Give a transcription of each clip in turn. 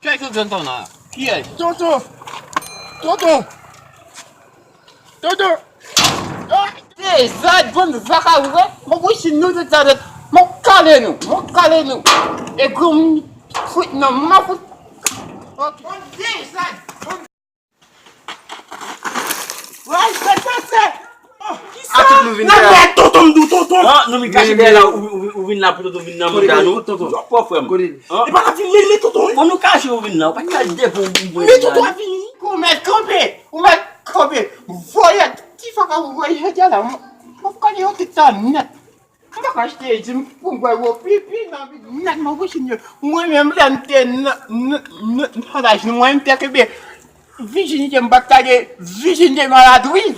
Quelques tonton là. Qui est? Tonton. Eh, ça, bonne vaca, ouais. Mon gouchi, nous, de ça, mon calé, nous. Et comme, fout, non, ma fout. Ok. On dit, ça. Ouais, c'est. Ah, non, mais tonton. Non, nous me cachez là, ou vin là pour nous venir dans nous. Tonton. Pas frère. Et pas la fille, tonton. On nous cache ou vin là, pas cacher pour Mais tonton a fini. Vous m'êtes campé. Voyez, tu fais que vous voyez, là. Pourquoi il y a tout ça net? Je vais acheter des pour voir vos pipi, net, ma bouche, moi-même, l'antenne, moi-même, que bien. Virginie, Virginie maladie.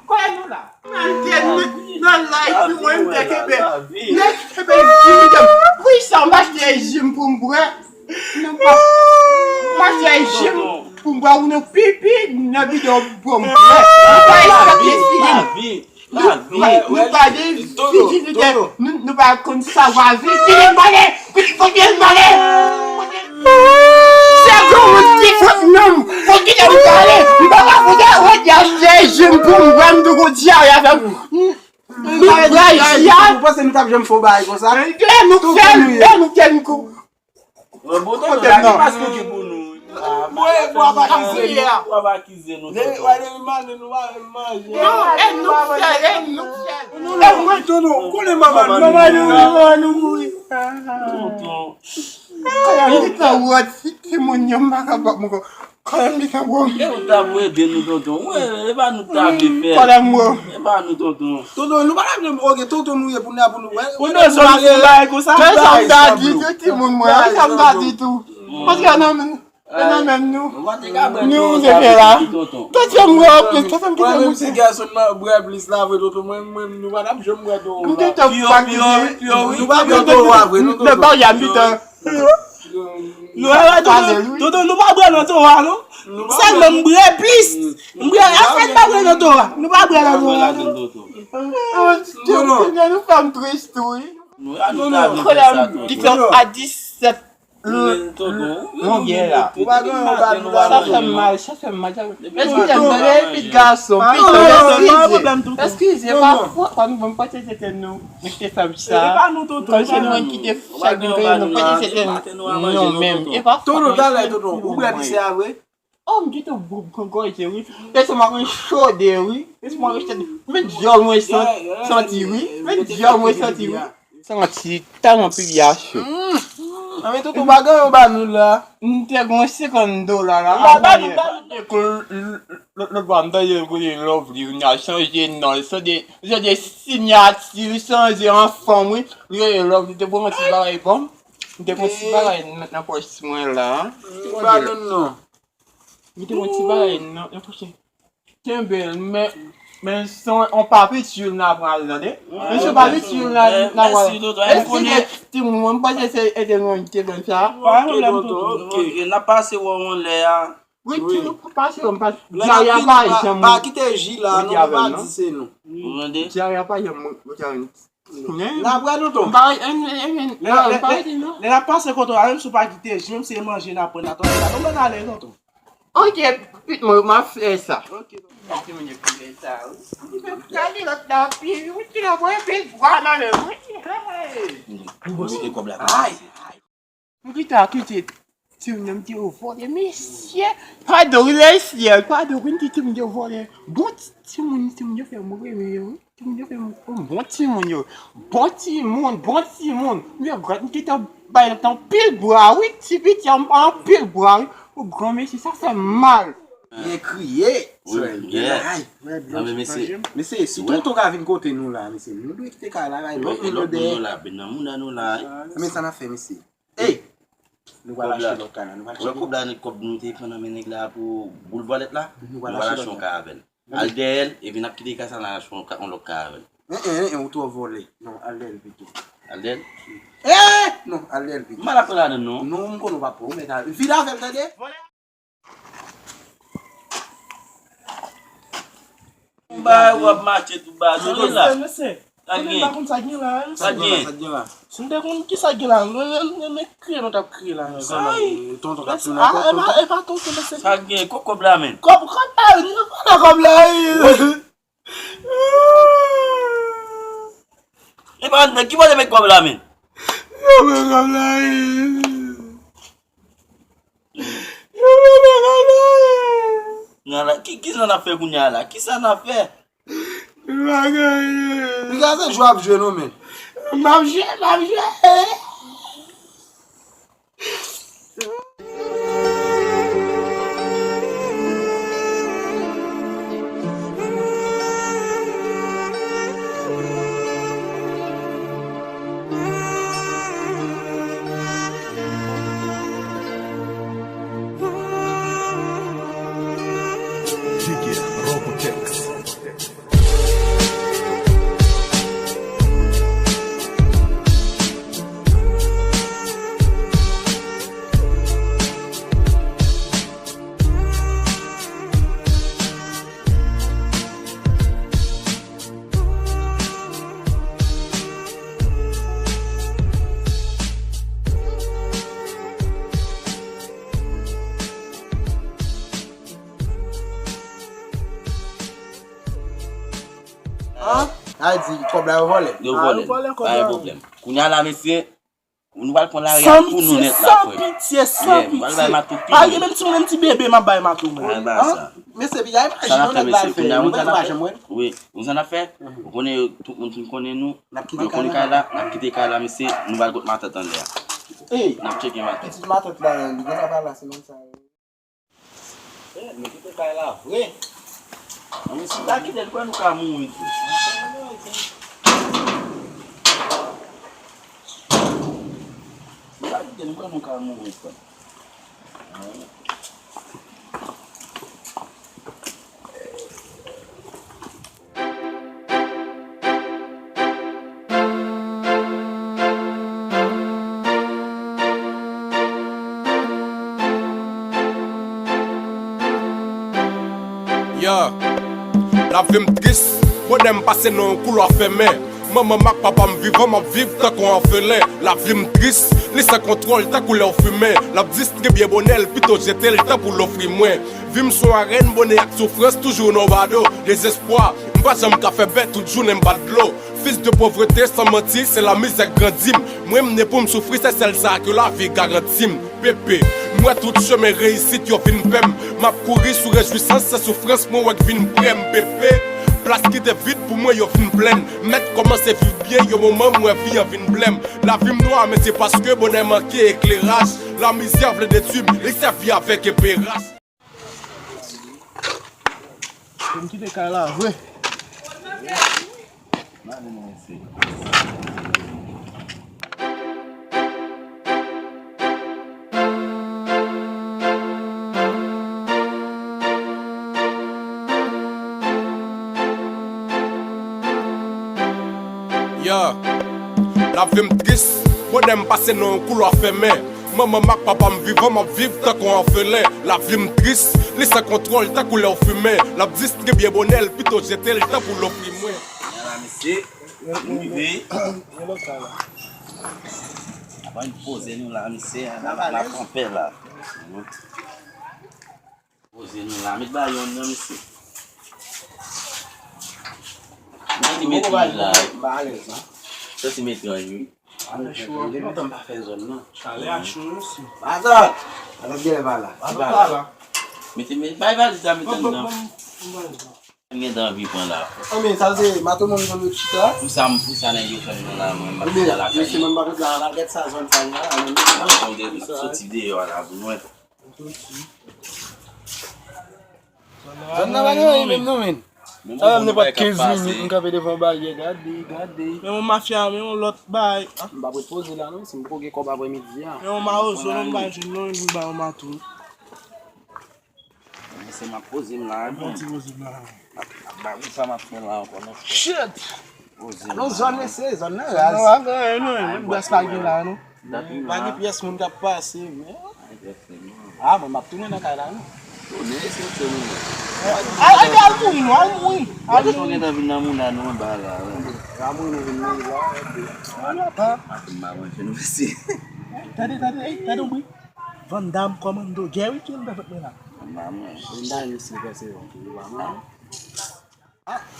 Quoi, nous là? L'antenne, non, là, moi-même, que bien. Net, oui, ça marche des gyms pour moi. Non, pas. Marche des gyms. Pour boire une pipi, une vidéo pour moi. Nous pas de nous pas comme savoir vite. Il faut bien demander. C'est comme il faut non. Faut qu'il aille parler. Il va pas vous regarder. Je me prends vraiment de gros diable avec vous. Vous pensez nous t'avons faux bail comme ça? Nous tiens coup. Bon, parce que pour nous. Non, même nous. Nous, c'est là. Toi, tu aimes moi, plus. Toi, tu aimes moi. Ces garçons, moi, plus là, nous, madame, je me regarde. Nous, t'es pas nous, pas bientôt, le bar, il y a mis un. Nous, nous, pas boire dans ton non? Ça, nous, boire plus. Nous, après, pas boire dans ton nous, pas boire dans ton Nous sommes tristes, oui. À 17. Mon gars là. Ça fait mal. Est-ce que j'aime donner les garçons? Excusez-moi. Quand nous ne pas c'était nous. Mais c'était comme ça. Quand c'est nous qui était chacun, nous pas c'était nous même. Et pas. Tout le gars là, où est-ce que c'est vrai? Oh, me dit tout encore été oui. Laisse-moi un chaud de oui. Laisse-moi acheter. Mais Dieu moi senti oui. Mais Dieu moi senti oui. Senti tellement plus bien chaud. Mais tout bagarre on va nous là. Nous avons $50 là. Le bandage de lovely, on a changé de nom. C'est des signatures changées en forme. Oui, le lovely de bon petit pareil bon. De bon petit pareil n'importe moins là. Pas non. De bon petit pareil n'importe. Tiens belle mais on papier sur la phrase là. Monsieur papier sur la phrase. Est-ce que tu m'as pas essayé de nous dire comme ça? OK, je n'ai pas assez on là. Oui, tu nous passes on passe. Là, il y a pas j'aime. Pas quitter J là, non pas dire c'est nous. Vous entendez? Il y a pas j'aime. La bras nous tombe. La passe quand on a même sous pas quitter J, même si manger là pour attendre. On va aller non. OK, putain, m'a fait ça. OK. Tu me fais ça. Tu me calé là dans pied, oui, tu la vois bien voilà le. Vous c'est comme là. Aïe. Oui, tu as quitté. Tu me dis au fond des messieurs. Pas de relation, pas de rien tu me dis au fond des. Bon, tu me fais mourir, mais tu me fais mourir. Bon, tu me bon petit monde. Mais regarde, tu t'as baillé dans pile bois, oui, tu vis en pile bois. Oh, grand monsieur, ça fait mal. Il crié. Mais c'est si tout gars vient côté nous là, mais c'est nous doit quitter là mais ça n'a fait monsieur. Hey. Nous voilà chez le canal, nous voilà. Le couple là nous t'es pendant mener là pour boulevard là. Nous voilà son cavel. Aldel et vient quitter casa là on le cavel. On tout volé. Non, Aldel plutôt. Aldel? Non, Aldel plutôt. Mal après là non. Non, on ne va pas mais ça. Villa avec t'aider. Bah ou match tout bas là. Bakon sa gen la. Sa gen. Si mte kon ki sa gen la, me kriye nou tap kriye la. Tonton kap sou E pa ton se lese. Sa gen, kob la men. Kob la. E pa ki wale mek kob la men? Ki sa na fe kounya la? Ki sa na fe? Regarde jou ap jwe nou men. Mabje. A di, kob la yo vole. Yo vole. Pas un problème. Kounya la mesye, nou val kon la ria pou nou net la fwe. Sans pitié. Pa gen men ti mwen ti bebe ma bay matou mwen. Mese bi, ya yon Ça n'a nou fait, net la monsieur. fe. Kounya, Mwen te waje mwen. Oui, nous en a fait. Vous connaissez, tout le monde connaît nous. Nap kite Nous connaissons Kayla, nous avons quitté Kayla, monsieur. Nous allons go matin dans l'air. Hey, Nous avons checké matin. petit matot la, di gen la bala se non sa. Mwen kite kay la, we. Monsieur, là, qui est quoi nous avons mourir? Là, qui est quoi nous avons mourir? Yeah. La vie m'triste, bonhomme passé dans un couloir fermé. Maman, ma papa m'vivant, m'a vivre tant qu'on en fait. La vie m'triste, laisse contrôle, ta couleur fumée. La distribuer bonnel, plutôt jeter le temps pour l'offrir moins. Vie m'son arène, bonnet avec souffrance, toujours no bado. Désespoir, m'pas jamais café bête, toute journée m'bat de l'eau. Fils de pauvreté, sans mentir, c'est la misère grandime. Moi, m'ne pour m'souffrir, c'est celle ça que la vie garantie. Pépé, moi tout chemin réussite, yo vin pem. M'a couru sous réjouissance, c'est souffrance, moi ouais vin prem, pépé. Place qui était vide pour moi, yo vin pleine. Mettre comment c'est vivre bien, yo moment moi vie en vin blême. La vie noire, mais c'est parce que bonheur manqué éclairage. La misère vle détruire, et ça vit avec épérage. Mwen kite Kayla, we. Yeah. La vie m'triste, bonhomme passé dans un couloir fermé. Maman, ma papa m'vivant, m'a vivre tant qu'on en fait. La vie m'triste, laisse contrôle, ta couleur fumée. La distribuer bonnel, plutôt jeter le temps pour l'offrir moins. Voilà, monsieur. Nous vivons. Avant de poser nous là, monsieur, la campée là. Poser nous là, mettez baillon là, monsieur. Mettez là. Ça c'est mettre là. Il est pas faire zone non. Allez à chou aussi. Azal, ala bien le bala. Mettez baillon ça mettez là. On est dans vie point là. Mais ça c'est, matou moun dans le chita. Pour ça là yo fait nous là, moi Mais pas la c'est même pas la get ça zone fan là. on est sorti de là besoin. Zone na bagay men nou men. Ça ne pas 15 minutes, on ka ve devant barrière, gade. Men mwen mafia, men mwen lot bay. Mba pou poser là non, c'est m'ko ge kob après midi. Men mwen ma ozo, mwen bay jen nou, mwen bay mwen matou. C'est ma pose là. Mwen ti ozo la. Bah oui, ça m'a fait là encore. Shit! Non zone c'est zone Non, là. wakay, nou, mwen bas pa gen la, nou. Pas de pièce moun ka passe mais. Ah, mwen m'a tourner dans kay là. On est sur Al moui. Son gen nan vin nan moun nan nou ba la. Maman fè nou visi. Tade oubi. Van Dam Commando, Gary kin da fèt mè la. Maman.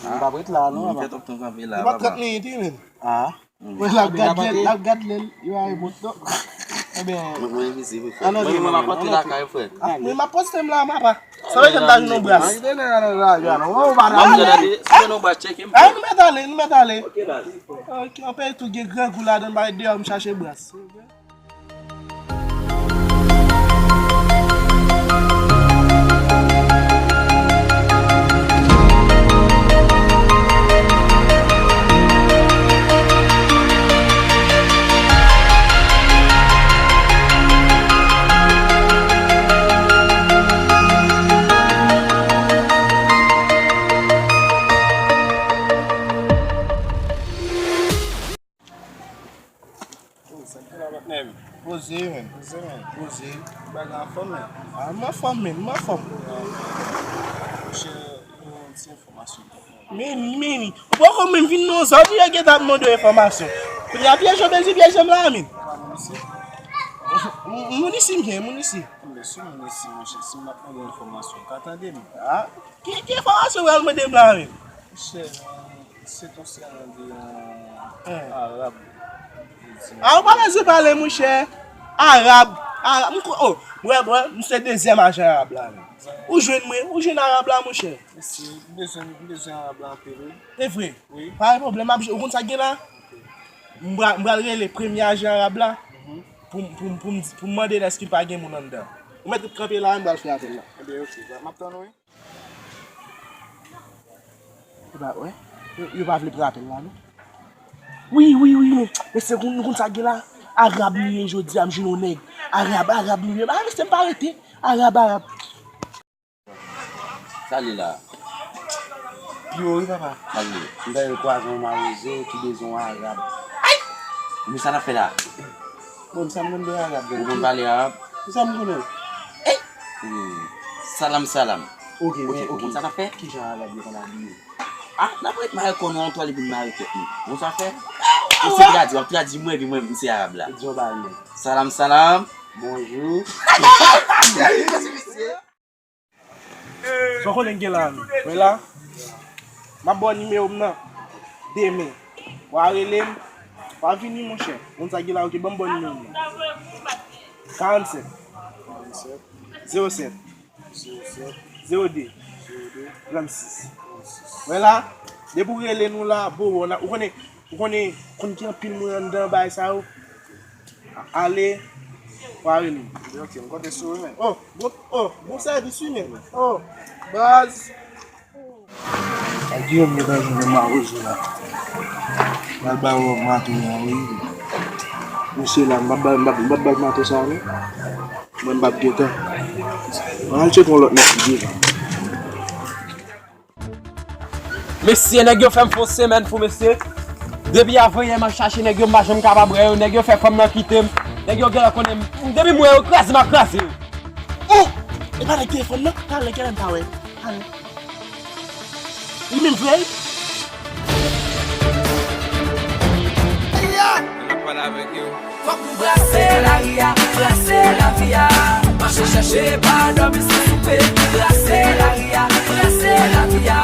Mbap wet la nou. Fè tok ton kan vè la. Ba trat ni iti men. Mwen La gad lel, yo ay bot do. Mwen visi vè fè. Ano di? Mwen apote la ka fè. Mwen ma postem la mapa. Sa wè jen taj nou bras. Se nou ba cheke mwen. Nou met ale. Ok la. Ok, on pe tou gen gran kou la den ba de yon chache bras. Pose men. Baga fom men. Ma fom. Se informasyon. Meni. Poko men vin nou sa, ou yon get ap moun de informasyon. Pou ya piye jom la men. Moun isi mwen. Mwen si mwen apren de informasyon. Katande mi. Ki informasyon wè al mwen dem la men? Se ton se an de Arab. Ou pa mwen se pale mwen chè? Arab. Mwen se dezem ajen Arab la men. Ou jwen Arab la mwen chè? Mwen Arab la Peru. E vre? Pas de problem. Ou kon sa gen la? Mwen alre le premi ajen Arab la pou mwande neski pa gen moun an dan. Ou mwen te krepe la mwen bal fè apel la. Ebe ok. Map tan nou? Yo pa vle pre apel la nou? Oui. Mwen se kon sa gen la? Arab liye jodi am jino neg. Arab liye. Mwen se mpa arete. Arab. Sali la. Yo, papa. Sali. Mwen yon kwa zon marize, ki de zon Arab. Mwen sa na fè la. Bon, sa mwen de Arab. Mwen pale Arab. Sa mwen konen. Salam. Ok. Mwen sa na fè? Ki jan Arab yon kon a liye? Nan pou et mare konon an to li bin mare ket mi. Mwen sa fè? Mwen se tradi mwen mwen se Arab la. Diyo ba yon. Salam. Bonjour. So konen gen la mi. Wè la? Ma bon nime om nan. Deme. Ware lem. Wavini mwen chè. Mwen sa gen la ok. Bon nime om nan. 47. 07. 02. 36. Wè la? De pou rele nou la. Ou konen ki an pil mwen an dan bay sa ou. Ale. Ware lem. Ok, mwen kote sou men. Bon servis men. Baz. Adi yon mwen dan joun de ma ozo la. Mwen ba wak mato yon wè. Mwen se la mwen bag mato sa wè. Mwen bag geta. Mwen al chek mwen lot net di. Mesye, negyo fèm fò semen pou mesye. Debi avoye man chache negyo mbajem kababre yo. Negyo fè fòm nan kitem. Negyo gè la konem. Debi mwen yo krasi ma krasi yo. E pa lek telefon nan? Tan lek elen pa we. Yi men vwe? Fok ou brase la ria, brase la via. Marche cherche pa dormi se soupe. Brase la ria, brase la via.